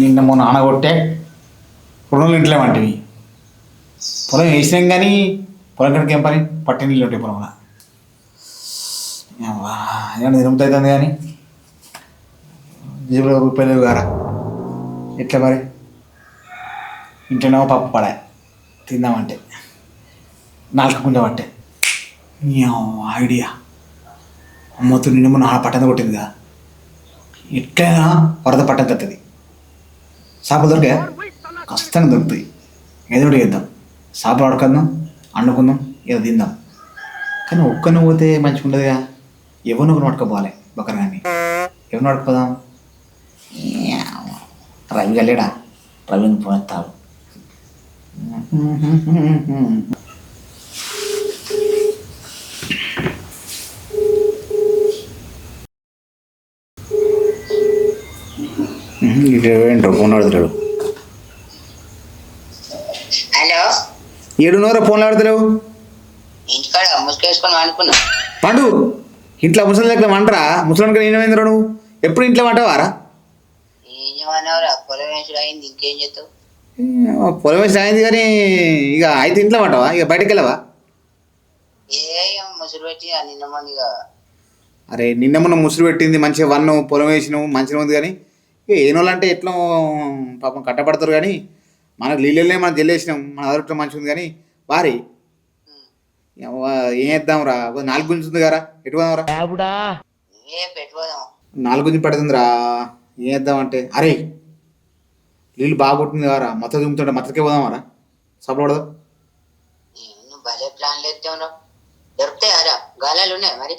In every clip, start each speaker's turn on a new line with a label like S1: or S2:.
S1: నిన్న మొన్న ఆనగొట్టే పొలం ఇంట్లో వంటివి పొలం వేసినాం కానీ పొలం కనుక ఏం పని పట్టి నీళ్ళు ఉంటాయి పొలంలో ఏమన్నా తిరుగుతుంది కానీ జేబులో రూపాయలు గారా ఎట్లా మరి ఇంట్లోనేమో పప్పు పడా తిందామంటే నాలుగు కుండ పట్టే ఐడియా అమ్మతో నిన్న మొన్న పట్టణ కొట్టిందిగా ఎట్లయినా వరద పట్టం తత్తది చేపలు దొరికా కష్టంగా దొరుకుతాయి ఏదో ఒకటి చేద్దాం చేపలు ఆడుకుందాం వండుకుందాం ఏదో తిందాం కానీ ఒక్కరిని పోతే మంచిగా ఉండదుగా ఎవరిని ఒకరు పట్టుకోపోవాలి బకర్ కానీ ఎవరిని పట్టుకోదాం రవి వెళ్ళాడా రవిని పోతాడు ఏంటో ఫోన్ ఆడుతున్నాడు.
S2: హలో
S1: ఏడున్నర ఫోన్లు ఆడుతలేవు
S2: ఇంటికాడ ముసుకేసుకొని అనుకున్నా
S1: పండు ఇంట్లో ముసలి దగ్గర వంటరా ముసలికి నేనేమైందిరా నువ్వు ఎప్పుడు ఇంట్లో వంటవారా
S2: ఏం చేయమన్నావురా పొలం వేసుడు అయింది ఇంకేం చేస్తావు
S1: పొలం వేసి అయింది కానీ ఇక అయితే ఇంట్లో వంటవా ఇక బయటకు వెళ్ళవా
S2: ఏ ముసురు పెట్టి నిన్న మొన్న
S1: అరే నిన్న మొన్న ముసురు పెట్టింది మంచిగా వన్ను పొలం వేసినావు మంచిగా ఉంది కానీ ఇక ఏనోళ్ళు అంటే ఎట్లా పాపం కట్టపడతారు కానీ మనకు నీళ్ళనే మనం జల్లేసినాం మన అదొకటి మంచిగా ఉంది కానీ వారి ఏం చేద్దాం రా 4 గుంజి ఉంది కదా ఎటు పోదాం రా నాలుగు గుంజి పడుతుందిరా ఏం చేద్దాం అంటే అరే నీళ్ళు బాగా కొట్టింది కదరా మత దుమ్ముతుంటే మతకే పోదామారా సపోర్ట్ పడదాం
S2: భలే ప్లాన్లు ఎత్తావు దొరుకుతాయారా గాలాలు ఉన్నాయి మరి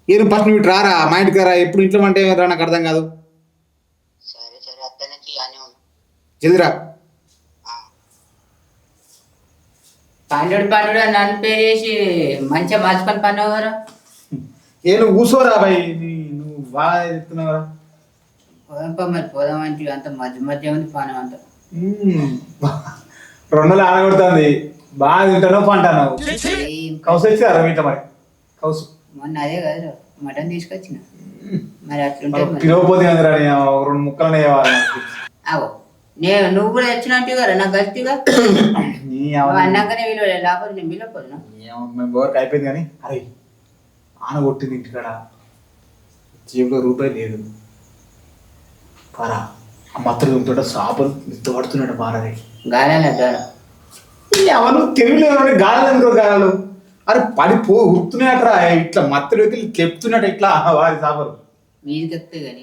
S1: ఏం ఫస్ట్ నువ్వు రారా మా ఇంటికి రా ఎప్పుడు ఇంట్లో అంటే రా నాకు అర్థం కాదు
S2: సరే సరే అత్తనికి అని
S1: జల్దిరా
S2: పండు నన్ను పేరు చేసి మంచిగా మార్చుకొని పన్నావు కదా
S1: ఏ నువ్వు కూర్చోరా బాయ్ నువ్వు బాగా చెప్తున్నావురా
S2: పోదాం మరి పోదామంటే అంత మధ్య ఉంది పానం అంతా
S1: 2 ఆడగొడుతుంది బాగా తింటానో పంటాను కౌసు వచ్చారా మీట మరి కౌసు
S2: మొన్న అదే కదా మటన్ తీసుకొచ్చిన మరి అట్లుంటే
S1: తినకపోతే 2 ముక్కలనే
S2: అవో నువ్వు కూడా వచ్చినట్టు కదా నాకు గట్టిగా అన్నాకనే విలువలే లేకపోతే నేను విలువపోతున్నా
S1: మేము బోర్కి అయిపోయింది కానీ అరే ఆన కొట్టింది ఇంటికాడ జేబులో రూపాయి లేదు పారా ఆ మత్తలు దుంతుంటే చేపలు నిద్ర పడుతున్నాడు పారది
S2: గాలి
S1: ఎవరు తెలియలేదు గాలి ఎందుకో గాలు అరే పడిపో ఉరుకుతున్నాయట్రా ఇట్లా మత్తలు చెప్తున్నట్టు ఇట్లా వారి చేపలు
S2: మీది చెప్తే కానీ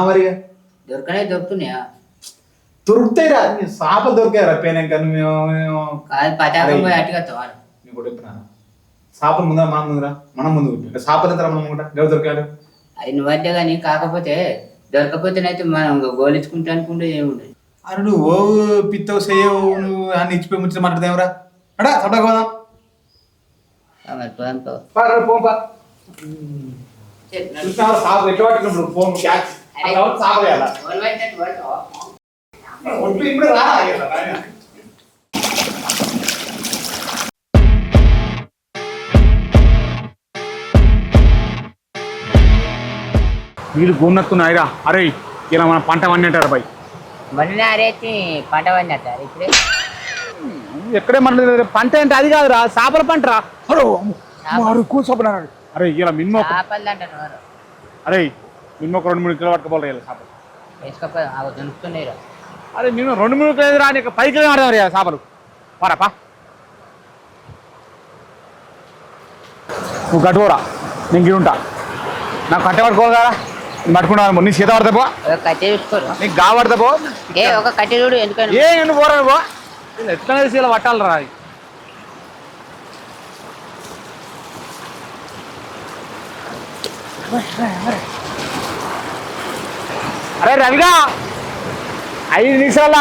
S1: మరిగా
S2: దొరుకుతున్నాయా
S1: దొరుకుతాయిరా చేపలు దొరికాయరా పేనాక చేపలు ముందర మనం ముందరా మనం ముందు చేపలు ఎంత మనం కూడా ఎవరు దొరికాడు
S2: అది నువ్వంటే కానీ కాకపోతే దొరకపోతేనైతే మనం గోలించుకుంటా అనుకుంటే ఏముండదు
S1: అరే నువ్వు పిత్తవు సేయవు నువ్వు అన్ని ఇచ్చిపోయి ముచ్చిన మాట్లాడదేవరా అడా సపడా పోదాం సాగు ఎట్లా పట్టినప్పుడు ఫోన్ క్యాచ్ ఇప్పుడు రా వీళ్ళు గోన్నట్టున్నాయిరా అరే ఇలా మన పంట వండినట్టారు బాయ్
S2: వండినారేసి పంట వండినట్టారు ఇప్పుడే
S1: ఎక్కడే మన పంట అంటే అది కాదురా చేపల పంట రా కూర్చోబడినాడు అరే ఇలా మినిమం అరే మినిమం 2-3 కిలో పట్టుకోవాలి ఇలా చేపలు
S2: వేసుకో దొరుకుతున్నాయి
S1: అరే నేను 2-3 కిలో రా నీకు 5 కిలో ఆడదాం చేపలు పారాపా నువ్వు కట్టుకోరా నేను గిరి ఉంటా నాకు కట్టె పట్టుకోవాలి కదా పట్టుకుంటాను నీ సీత పడతా పో
S2: కట్టె చూసుకోరు
S1: నీకు గా పడతా పో
S2: ఒక కట్టె చూడు ఎందుకంటే
S1: ఎందుకు పోరా పో ఎట్లా వేసి ఇలా పట్టాలరా అరే రవిగా 5 నిమిషాల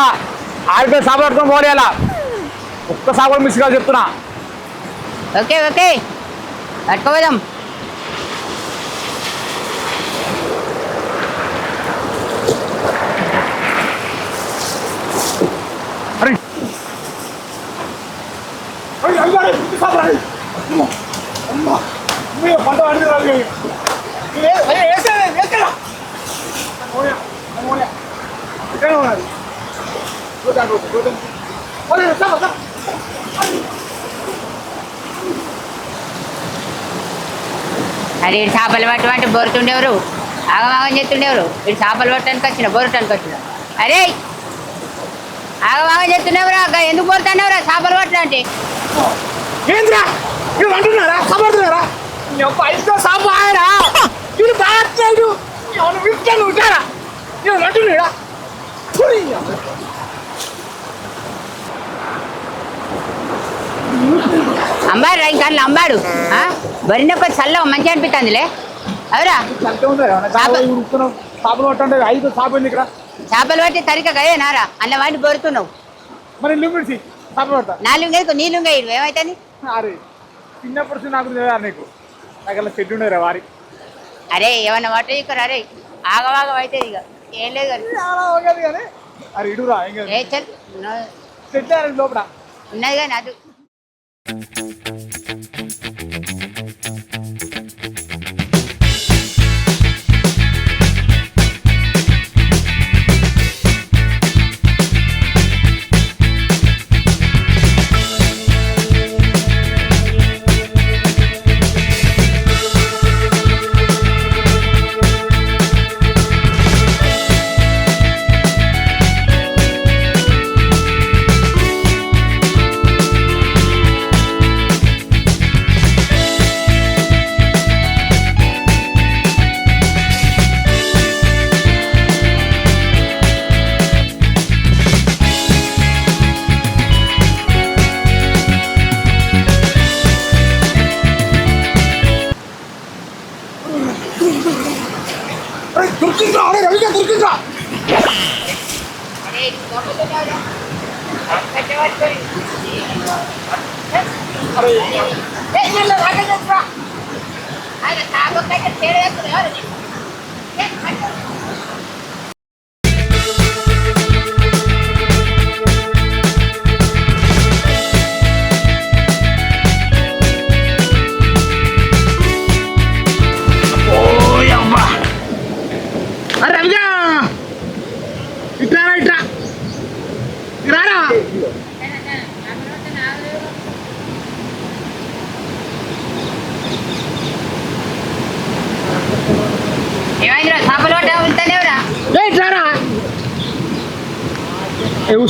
S1: 6 రూపాయలు సాగు పట్టుకొని పోలేలా ఒక్క సాగు మిస్ కాదు చెప్తున్నా.
S2: ఓకే ఓకే పట్టుకోదాం.
S1: అరే పంట
S2: అరే ఇటు చేపలు పట్టమంటే బొరుతుండేవారు, ఆగమాగం చేస్తుండేవారు. ఇటు చేపలు పట్టడానికి వచ్చిన బొరటానికి వచ్చిన. అరే ఆగమాగం చేస్తుండేవరా, ఎందుకు బొరుతాండేవరా చేపలు పట్టడానికి?
S1: ఏంద్రా మీరు అంటున్నారా సాపడుతున్నారా? సాపు ఆయరా వీళ్ళు బాగా ఉంటారా అంటున్నాడా?
S2: అమ్మాడు రా ఇంకా అమ్మాడు బరినొక్క చల్లవ మంచిగా అనిపిస్తుందిలే. అవురా
S1: చేపలు పట్టండి 5 చేపలు ఇక్కడ
S2: చేపలు పట్టి తరిక గయేనారా అన్న వాటి బొరుతున్నావు.
S1: మరి లింగుడిసి చేపలు పడతా
S2: నాలుగు నీళ్ళుగా ఏమైతుంది?
S1: అరే చిన్నప్పుడు నాకు నీకు నాకు అలా చెట్టు ఉండేరా వారి.
S2: అరే ఏమన్నా వాట ఇక్కడ అరే ఆగవాగం అయితే ఇక ఏం లేదు
S1: కానీ అరే ఇడురా
S2: ఏ చల్
S1: చెట్టు లోపల
S2: ఉన్నది కానీ అది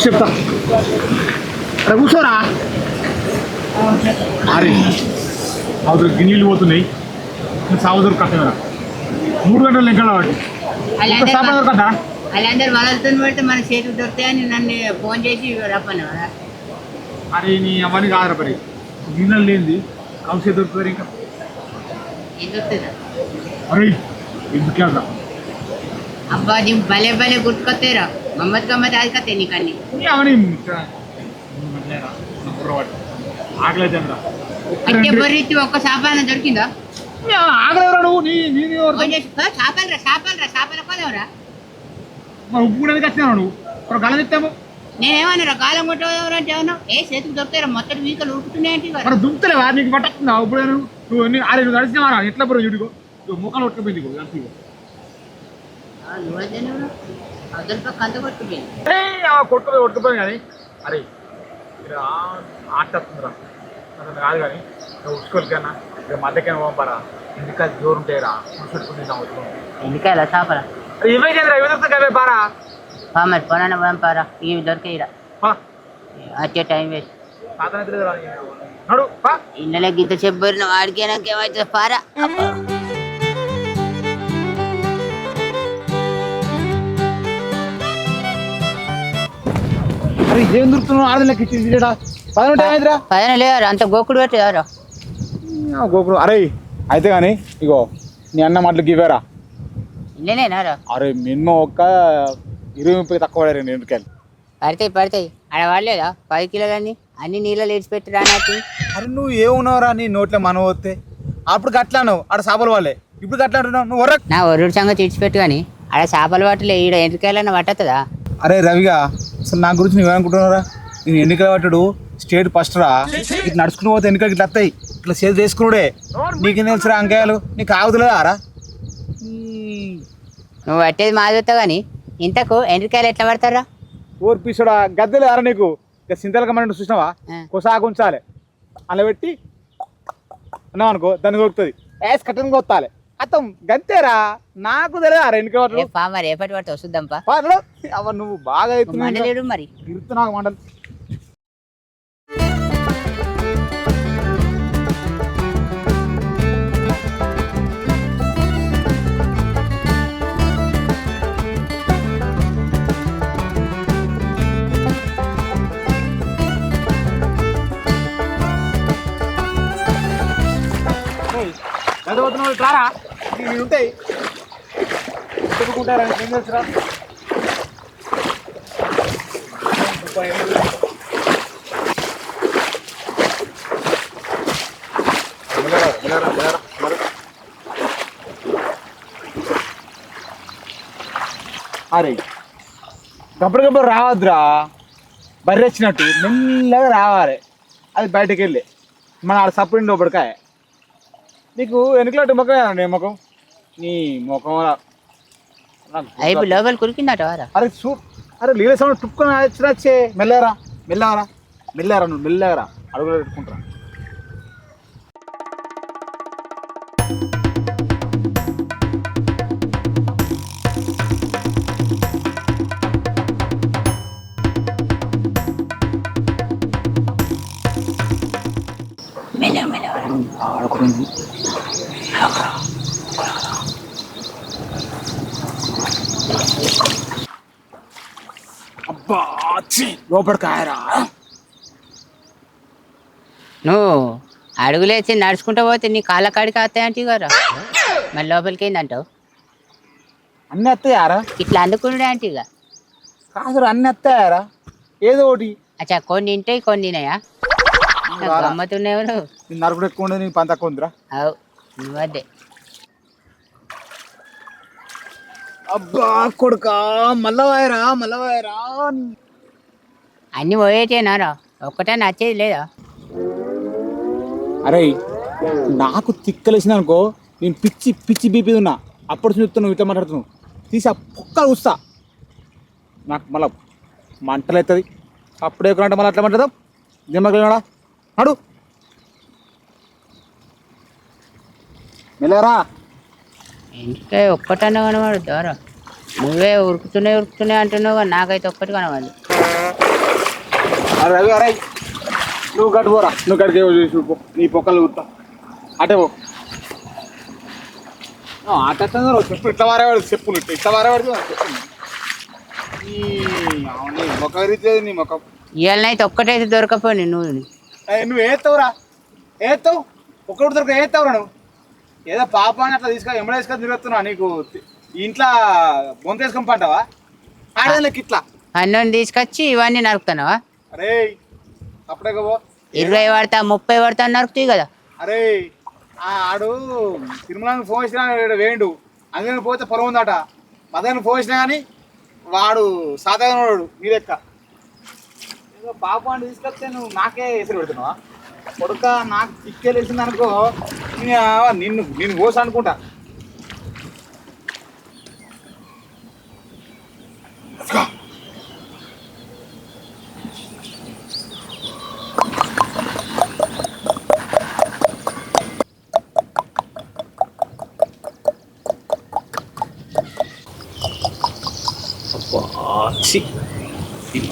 S1: చెప్తా అరే కూర్చోరా. అరే అవతల గిన్నెలు పోతున్నాయి సాగుదొరు కట్టరా 3 గంటలు లెక్క కాబట్టి కదా
S2: వాళ్ళందరూ వలలతో పెడితే మన చేతులు దొరుకుతాయని నన్ను ఫోన్ చేసి రప్పను కదా.
S1: అరే నీ అవన్నీ కాదురా పరి గిన్నెలు లేనిది కంసే దొరుకుతారు ఇంకా
S2: ఏం దొరుకుతుందా?
S1: అరే ఎందుకు
S2: అబ్బా నీ భలే భలే గుర్తుకొస్తాయిరా గమ్మత్ గమ్మత్ అది కత్తాయి నీకు అన్ని
S1: ఆకలి
S2: అంటే బొర్రెత్తి ఒక్క చేపల దొరికిందా?
S1: ఆగలేవరా నువ్వు
S2: చేపల కోదేవరా
S1: ఉప్పు కూడా వచ్చినావు నువ్వు గల తెస్తాము.
S2: నేనేమన్నా గాలం కొట్టేవారు అంటే ఏమన్నా చేతికి దొరుకుతారా మొత్తం వీకలు ఉరుకుతున్నాయంటే
S1: మరి దుంపుతలేవా నీకు పట్టుకుందా ఇప్పుడు నువ్వు అరే నువ్వు నడిచినావా ఎట్లా పో చూడుకో ముఖాలు కొట్టుకుపోయింది కొట్టుకుపోయి కానీ అరే ఆట వస్తుందిరా అసలు కాదు కానీ నువ్వు ఉచ్చుకోవాలి కన్నా ఇక మధ్యకైనా పంపరా ఎందుకు జోరు ఉంటాయిరా చూసుకుంటుంది
S2: ఎందుకలా చేపల
S1: ఇవైతే ఇవి దొరుకుతాయి పారా
S2: మరి పొలాన్ని పంపారా ఇవి దొరికాయిరా వచ్చే టైం వేస్ట్ ఇళ్ళ గీత చెప్పిన వాడికి నాకేమైతే పారా.
S1: ఏం దొరుకుతున్నావు ఆడలకి
S2: పదన లేరు అంత గోకుడు పెట్టేదారా
S1: గోకుడు. అరే అయితే కానీ ఇగో నీ అన్న మాటలు గివేరా
S2: నేనేనారా
S1: అరే మినిమం ఒక 20-30 తక్కువ పడారు ఎండుకాయలు.
S2: పడతాయి ఆడ వాడలేదా 10 కిలోలన్నీ అన్ని నీళ్ళు లేచిపెట్టి రానట్టు.
S1: అరే నువ్వు ఏమున్నావురా నీ నోట్లో మనం వస్తే అప్పుడు గట్లాను ఆడ చేపలు వాళ్ళే ఇప్పుడు గట్లా అంటున్నావు నువ్వు వరకు.
S2: నా ఒరుడు సంగతి ఇడిచిపెట్టు కానీ ఆడ చేపలు పట్టలే ఈడ ఎండ్రికాయలన్నా పట్టతుందా?
S1: అరే రవిగా అసలు నా గురించి నువ్వేమనుకుంటున్నారా? నేను ఎన్నికలు పట్టాడు స్టేట్ ఫస్ట్ రా. ఇట్లా నడుచుకుని పోతే ఎన్నికలకి ఇట్లా వస్తాయి ఇట్లా చేతి వేసుకున్నాడే. నీకేం తెలుసురా అంకాయలు నీకు ఆగుతులేదా రా?
S2: నువ్వు పట్టేది మా చూస్తావు కానీ ఇంతకు ఎండ్రికాయలు ఎట్లా పడతారా?
S1: ఊరు పీసుడా గద్దెలు ఆరా నీకు ఇక సింతలక మన చూసినావా కొసాగు ఉంచాలి అలా పెట్టి అన్నావు అనుకో దాన్ని కొడుతుంది వేసి కట్టని కొత్తాలి అత్తం గంతేరా. నాకు తెలియదా ఎన్నిక
S2: మరి ఏపటి పడతావు చూద్దాంపా.
S1: అవ నువ్వు బాగా
S2: మండలేడు మరి
S1: తిరుగుతు నాకు మండలి. రారా ఉంటాయి చెప్పుకుంటారా ఏం తెలుసురా? అరే గబ్బరు రావద్దురా. బర్రె వచ్చినట్టు మెల్లగా రావాలి. అది బయటకు వెళ్ళి మన ఆడ సపరేట్ లోపడికాయ నీకు వెనుకలాంటి ముఖం ముఖం నీ ముఖం
S2: లోపల కురికిందట.
S1: అరే అరే లీల సౌండ్ టుక్కుని వచ్చే మెల్లరా మెల్లరా మెల్లరా నువ్వు మెల్లగరా అడుగులో పెట్టుకుంటారా. ఆడుకుని అబ్బా లోపడికాయరా.
S2: నువ్వు అడుగులేసి నడుచుకుంటూ పోతే నీ కాళ్ళ కాడికి వస్తాయంటే కదా మరి లోపలికి ఏందంటావు?
S1: అన్నీ వస్తాయారా?
S2: ఇట్లా అందుకున్నాడే అంటే ఇక
S1: కాదు అన్నీ వస్తాయారా ఏదో ఒకటి.
S2: అచ్చా కొన్ని ఇంటాయి కొన్ని తినాయా? గమ్మతున్నావు నువ్వు.
S1: నీ నరుకుడు ఎక్కువ ఉండదు నీ పని తక్కువ ఉందిరా.
S2: అవు నువ్వదే.
S1: అబ్బా కొడుకా మల్లవాయరా మల్లవాయరా.
S2: అన్ని పోయేటేనారా ఒక్కటే నచ్చేది లేదా?
S1: అరే నాకు తిక్కలేసిన అనుకో నేను పిచ్చి పిచ్చి బీపీ ఉన్నా అప్పుడు చూస్తున్నావు ఇట్లా మాట్లాడుతున్నావు తీసి ఆ పొక్కలు చూస్తా నాకు మళ్ళా మంటలు అవుతుంది. అప్పుడే అంటే మళ్ళీ అట్లా మాట్లాడదాం దిమ్మగలడా అడు మెల్లరా.
S2: ఇంటికే ఒక్కటన్నా కనబడు ద్వారా నువ్వే ఉరుకుతున్నాయి అంటున్నావు కానీ నాకైతే ఒక్కటి కనబడి.
S1: అరే అరే నువ్వు గడిపోరా నువ్వు గడికే చూపో నీ పొక్కలు కుత్తా అటే పో. అట్లా చెప్పు ఇట్లా వారేవాడు చెప్పులు ఇట్లా వారేవాడు చెప్పు నీ మొక్క విరిచేది నీ మొక్క.
S2: ఇవాళనైతే ఒక్కటైతే దొరకపోయి
S1: నువ్వు ఏస్తావురా ఏస్తావు ఒక్కటి దొరక ఏస్తావురా నువ్వు ఏదో పాప అని అట్లా తీసుకొని ఎమ్మడ వేసుకొని తిరుగుతున్నా నీకు ఇంట్లో బొంత వేసుకొని పంటావా ఆడదానికి ఇట్లా
S2: అన్నం తీసుకొచ్చి ఇవన్నీ నరుకుతున్నావా?
S1: అరే అప్పుడే
S2: 20 పడతా 30 పడతా నరుకుతాయి కదా.
S1: అరే ఆడు తిరుమల ఫోన్ చేసినా వేయండు అందుకని పోతే పొలం ఉందట మదన్ ఫోన్ చేసినా కానీ వాడు సాధారణ నీ లెక్క ఏదో పాప అని తీసుకొస్తే నువ్వు నాకే ఎసురు పెడుతున్నావా కొడుక? నాకు చిక్కేలు వేసింది అనుకో నిన్ను కోస అనుకుంటా.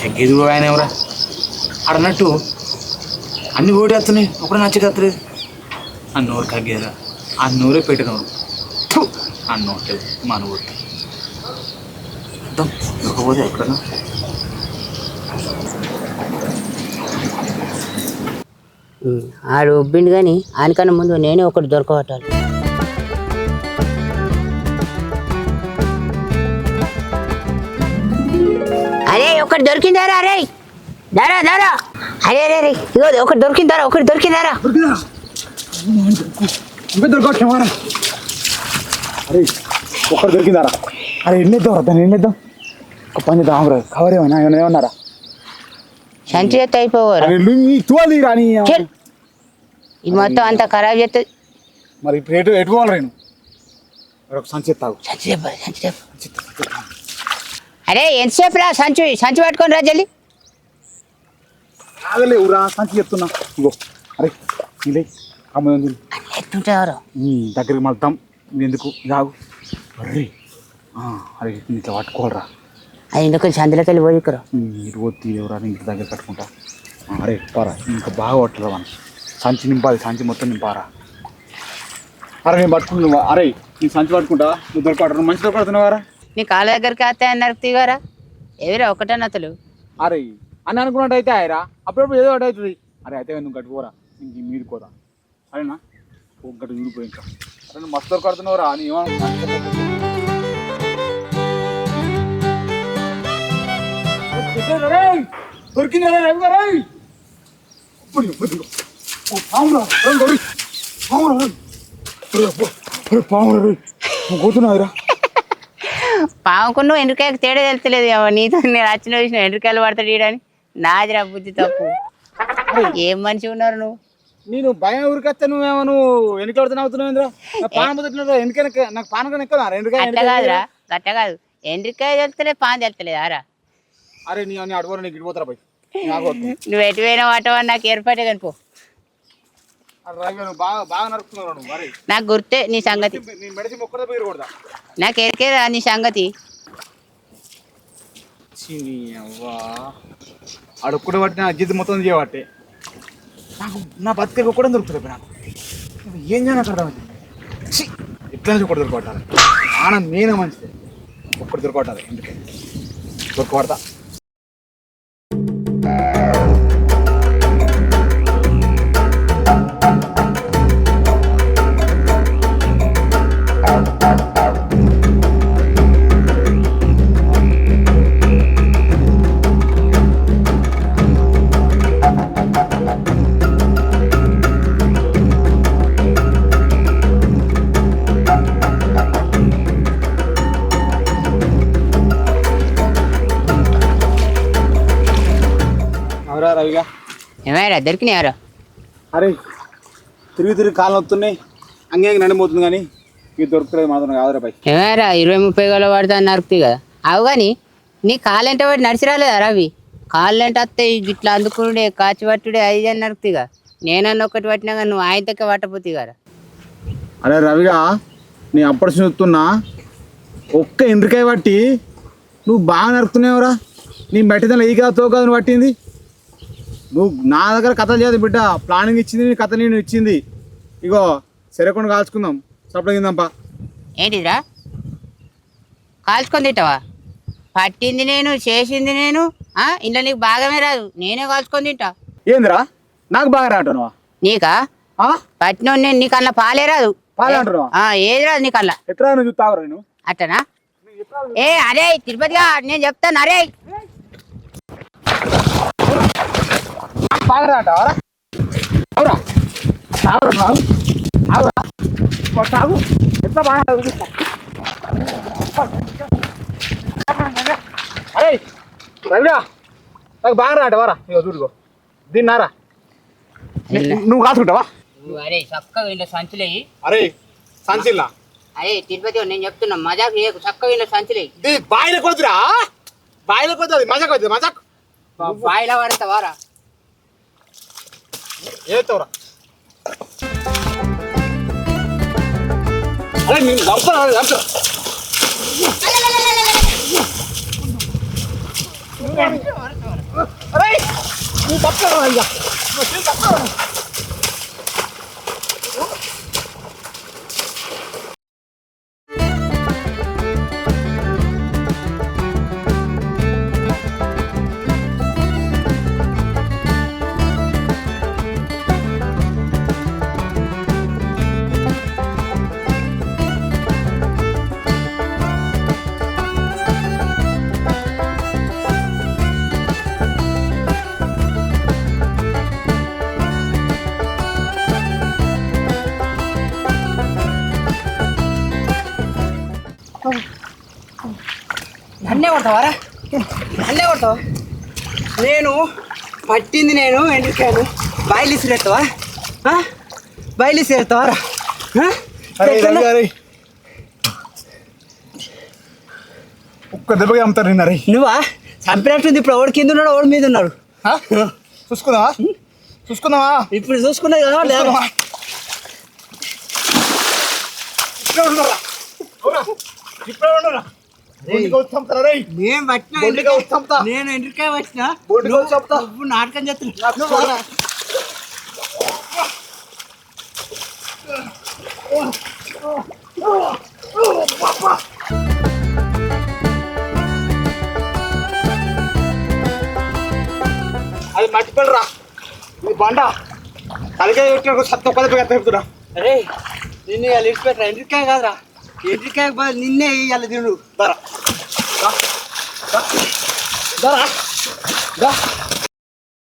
S1: తగ్గేది కూడా ఆయన ఎవరా అడన్నట్టు అన్ని ఓడి వస్తున్నాయి ఒకటే నచ్చగత్తలేదు. ఆ నోరు కగ్గేదా ఆ నోరే పెట్టినోరు ఆ నోటే మన ఊరు ఇకపోతే ఎక్కడన్నా
S2: ఆడు ఉబ్బిండు కానీ ఆయనకన్నా ముందు నేనే ఒకటి దొరకబట్టాలి. ఒకటి దొరికిందారా అరే దారా దారా అరే అరే అరే ఇగో ఒకటి దొరికిందారా
S1: ఇంకా దొరకట్లేమారా అరే ఒక్కటి దొరికిందారా అరే ఎన్నిద్దాం దాన్ని ఎన్నిద్దాం ఒక పని దామరా కవర్ ఏమన్నారా
S2: సంచి చేస్తే అయిపోవారు
S1: తోలి రాని
S2: ఇది మొత్తం అంతా ఖరాబ్ చేస్తుంది
S1: మరి ఇప్పుడు ఎటు పోవాలి నేను ఒక సంచి ఎత్తావు
S2: సంచి అరే ఎంతసేపు రా సంచి పట్టుకొని రా జల్లి
S1: ఆగలేవురా సంచి చెప్తున్నా ఇగో అరే నీలే అమ్మ
S2: ఎత్తుంటారు
S1: దగ్గరికి మళ్తాం ఎందుకు రాగు అరే అరే ఇట్లా పట్టుకోవాలరా
S2: అది ఎందుకు సందులోకి వెళ్ళి పోయికరు
S1: ఇటు పోతే ఎవరా ఇంటి దగ్గర కట్టుకుంటా అరే పారా ఇంకా బాగా పట్టరా మనం సంచి నింపాలి సంచి మొత్తం నింపారా అరే నేను పట్టుకుంటున్నా అరే నేను సంచి పట్టుకుంటా నువ్వు దొరకడు మంచి దొరకడుతున్నావారా
S2: నీ కాళ్ళ దగ్గరికి వస్తే అన్నారు తీగారా ఎవరా ఒకటన్నతలు
S1: అరే అని అనుకున్నట్టు అయితే ఆయరా అప్పుడప్పుడు ఏదో ఒకటి అవుతుంది అరే అయితే నువ్వు కట్టుకోరా ఇంక మీరు కోరా సరేనా ఒకటి ఊరిపోయి ఇంకా అరే నువ్వు మస్తు దొరకడుతున్నావురా అని దొరికింది పోతున్నావురా
S2: పాముకు నువ్వు ఎండ్రికాయకు తేడా తెలుస్తలేదు నీతో నేను వచ్చిన విషయం ఎండ్రికాయలు పడతాడు ఈడని నాదిరా బుద్ధి తప్పు ఏం మనిషి ఉన్నారు నువ్వు
S1: నేను భయం ఊరికొస్తే నువ్వేమో నువ్వు వెనుకడుతూ అవుతున్నావు పానం ఎందుకైనా నాకు పానం ఎక్కువ
S2: అట్ట కాదురా గట్ట కాదు ఎండ్రికాయ తెలుస్తలేదు పానం తెలుస్తలేదు ఆరా
S1: అరే నీ అడవరు నీకు ఇడిపోతారా పోయి
S2: నువ్వు ఎటు పోయినా వాటో నాకు ఏర్పాటే కనుకో
S1: బాగా నడుపుతున్నావు నువ్వు మరి
S2: నాకు గుర్తే నీ సంగతి
S1: మెడిసిన్ ఒక్కడే పోయి కొడతా
S2: నాకు ఎరికేదా నీ సంగతి
S1: అవ్వా ఆడొక్కడే పట్టిన అజ్జిత్ మొత్తం చేయబట్టే నాకు నా బతికే ఒక్కడే దొరుకుతుంది నాకు ఏం చేయను అక్కడ ఎట్లా నుంచి ఒక్కటి దొరకబట్టాలి ఆనంద్ నేనే మంచిది ఒక్కటి దొరకబట్టాలి ఎందుకే దొరకబడతా రవిగా
S2: ఏమైనా దొరికినాయారా
S1: అరే తిరిగి కాళ్ళు వస్తున్నాయి అంగే నడిపోతుంది కానీ ఇది దొరుకుతుంది మాత్రం కాదురా పై
S2: ఏమైనా 20-30 గల పడతా నరుకుతాయి కదా అవు కానీ నీ కాళ్ళంటే వాటి నడిచి రాలేదా రవి కాళ్ళంటే వస్తాయి ఇట్లా అందుకునే కాచి పట్టుడే అది అని నరుకుతాయిగా నేనన్న ఒకటి పట్టినా కానీ నువ్వు ఆయన తక్క పట్టపోతాయి కదా
S1: అరే రవిగా నీ అప్పటి చూస్తున్నా ఒక్క ఎండ్రికాయ పట్టి నువ్వు బాగా నరుకుతున్నావురా నీ బట్టిదల ఈ కదా తో కదా నువ్వు పట్టింది నువ్వు నా దగ్గర కథలు చేయదు బిడ్డ ప్లానింగ్ ఇచ్చింది నీ కథ నేను ఇచ్చింది ఇగో సెరకుండా కాల్చుకుందాం సప్లై కిందంపా
S2: ఏంటిదిరా కాల్చుకొని తింటావా పట్టింది నేను చేసింది నేను ఇంట్లో నీకు బాగానే రాదు నేనే కాల్చుకొని తింటా
S1: ఏందిరా నాకు బాగా రాటున్నావా
S2: నీకా పట్టిన నేను నీకు అలా పాలే రాదు
S1: పాలే అంటున్నావా
S2: ఏది రాదు నీకు అలా
S1: ఎట్లా నువ్వు చూస్తావురా నేను
S2: అట్టనా ఏ అరే తిరుపతిగా నేను చెప్తాను అరే
S1: బాగా రాటవరా అవురా అవురా అవురా కొట్టావు ఎట్లా బాగా అరే రవిరా నాకు బాగా రాటవరా ఇగో చూడుకో దీన్నారా నువ్వు కాసుకుంటావా
S2: అరే చక్కగా ఇంట్లో సంచులేయి
S1: అరే సంచిల్లా
S2: అరే తిరుపతి నేను చెప్తున్నా మజాక్ చేయకు చక్కగా ఇంట్లో సంచులేయి
S1: బాయిల కొద్దురా బాయిల కొద్ది మజాక్ అవుతుంది మజాక్
S2: బాయిలా పడతావారా
S1: ఏతోరా అరే నేను చంపరా అరే నువ్వు తప్పరా
S3: నన్నే కొడతావారా? నన్నే కొడతావా? నేను పట్టింది నేను ఎండ్రికాయలు బాయిలు ఇసిరేస్తావా? బాయిలు ఇసిరేస్తావారా?
S1: ఒక్క దెబ్బగా అమ్ముతారు నిన్న రే.
S3: నువ్వా చంపినట్టుంది. ఇప్పుడు ఓడి కింద ఉన్నాడు, ఓడి మీద ఉన్నాడు.
S1: చూసుకుందామా? చూసుకుందామా?
S3: ఇప్పుడు చూసుకున్నా కదా లేదా? నేను పట్టిన నేను ఎండ్రికాయ పట్టినా నువ్వు నాటకం చేస్తున్నా.
S1: అది మట్టిపల్లిరా, ఇది బండ తలకాయ పెట్టిన సత్త ఒక్కదే చెప్తున్నా.
S3: అరే నిన్ను ఇవాళ ఇడిచిపెట్టరా? ఎండ్రికాయ కాదురా, ఎండ్రికాయ నిన్నే ఇవాళ తిను.
S1: దరా